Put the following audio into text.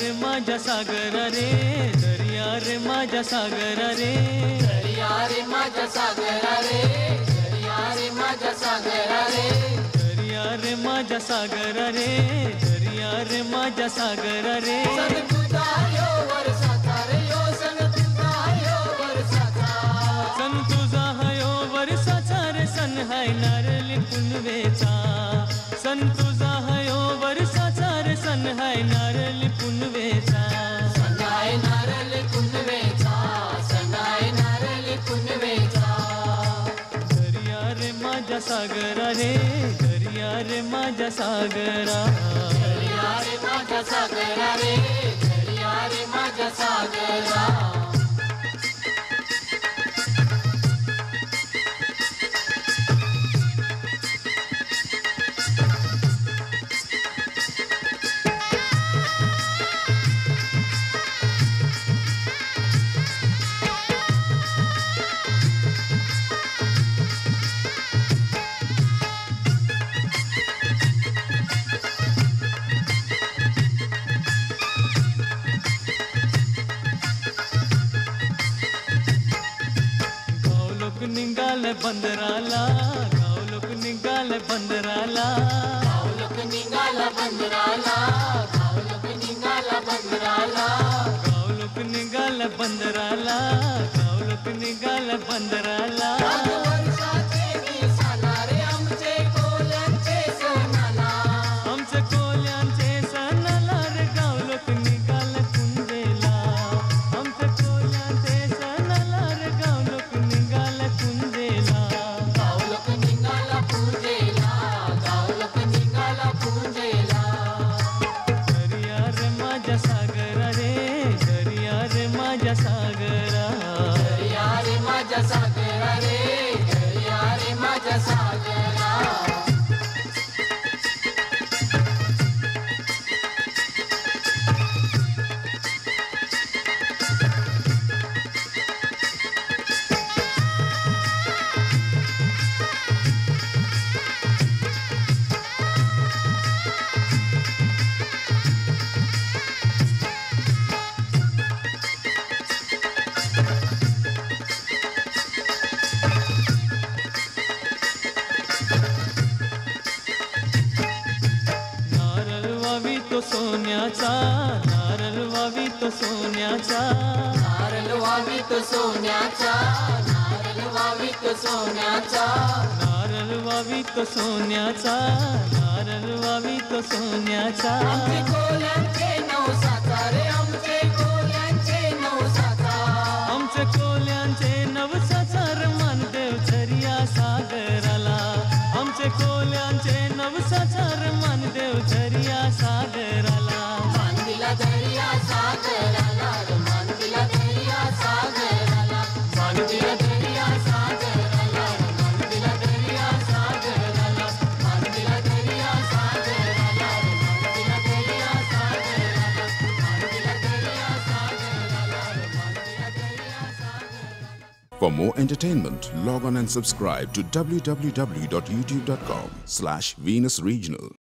रे माझ्या सागरा रे, दर्या रे माझ्या सागरा रे, दर्या रे माझ्या सागरा रे, दर्या रे माझ्या सागरा रे, दर्या रे माझ्या सागरा रे, दर्या रे माझ्या सागरा रे. सन तुझा यो वर्षाचा रे यो, सन तुझा यो वर्षाचा, सन तुझा हयो वर्षाचा रे, सन हाय नारळी पुनवेचा. सन तुझा हयो वर्षाचा रे, सन हाय नारळी पुनवेचा. सनाय नारळ पुनवेचा, सनाय नारळ पुनवेचा. दर्या रे माझ्या सागरा रे, दर्या रे माझ्या सागरा, दर्या रे माझ्या सागरा रे, दर्या रे माझ्या सागरा. निघाल बंदराला, गाव लोक निघाल बंदराला, गाव लोक निघाला बंदराला, गाव लोक निघाला बंदराला, गाव लोक निघाल बंदराला, गाव लोक निघाल बंदराला. वर्षाचे दिसाला रे आमचे कोल्यांचे सणाला, आमचे कोल्यांचे सणाला रे, गाव लोक निघाल कुंजेला. आमचे कोल्यांचे सणाला रे, गाव लोक निघाल कुंजेला. गाव लोक निघाला पूजेला, गाव लोक निघाला पूजेला. दर्या रे माझ्या सागरा रे, दर्या रे माझ्या सागरा, दर्या रे माझ्या सागरा रे, दर्या रे माझ्या सागरा. नारळ वावी तो सोन्याचा, नारळ वावी तो सोन्याचा, नारळ वावीत सोन्याचा, नारळ वावीत सोन्याचा. नारळ वावी तो सोन्याचा, नारळ वावी तो सोन्याचा. आमचे कोल्यांचे नवसाचा रे, आमचे कोल्यांचे नवसाचा, आमचे कोल्यांचे नवसाचा रे, मानदेव झरिया सागराला. आमचे कोल्यांचे नवसाचा रे, मानदेव झरिया सागराला. मानदिला दर्या सागराला रे, मानदिला दर्या सागराला, मानदिला दर्या सागराला रे, मानदिला दर्या सागराला, मानदिला दर्या सागराला रे, मानदिला दर्या सागराला, मानदिला दर्या सागराला रे, मानदिला दर्या सागराला. For more entertainment, log on and subscribe to www.youtube.com/Venus Regional.